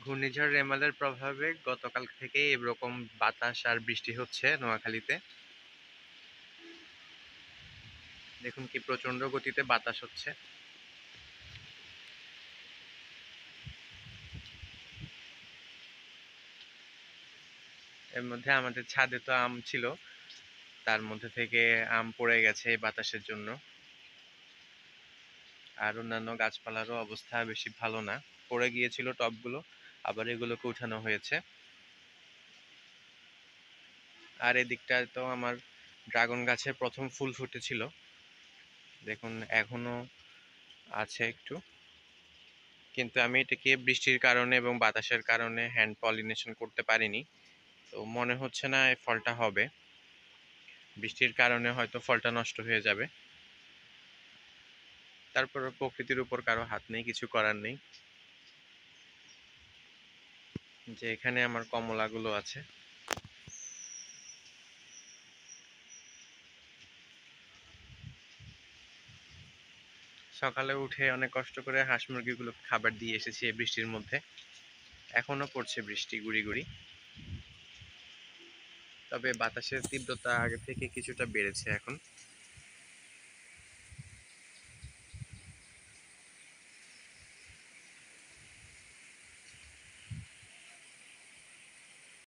ঘূর্ণিঝড় রেমালের প্রভাবে গতকাল থেকে এরকম বাতাস আর বৃষ্টি হচ্ছে নোয়াখালীতে। দেখুন কি প্রচন্ড গতিতে বাতাস হচ্ছে। এর মধ্যে আমাদের ছাদে তো আম ছিল, তার মধ্যে থেকে আম পড়ে গেছে এই বাতাসের জন্য। আর অন্যান্য গাছপালারও অবস্থা বেশি ভালো না, পড়ে গিয়েছিল টবগুলো, আবার এগুলোকে উঠানো হয়েছে। আর এদিকটায় তো আমার ড্রাগন গাছে প্রথম ফুল ফুটেছিল, দেখুন এখনো আছে একটু, কিন্তু আমি এটাকে বৃষ্টির কারণে এবং বাতাসের কারণে হ্যান্ড পলিনেশন করতে পারিনি। তো মনে হচ্ছে না এই ফলটা হবে, বৃষ্টির কারণে হয়তো ফলটা নষ্ট হয়ে যাবে। তারপর প্রকৃতির উপর কারো হাত নেই, কিছু করার নেই। যে এখানে আমার কমলাগুলো আছে, সকালে উঠে অনেক কষ্ট করে হাঁস মুরগিগুলোকে খাবার দিয়ে এসেছি এই বৃষ্টির মধ্যে। এখনো পড়ছে বৃষ্টি গুড়ি গুড়ি, তবে বাতাসের তীব্রতা আগে থেকে কিছুটা বেড়েছে এখন।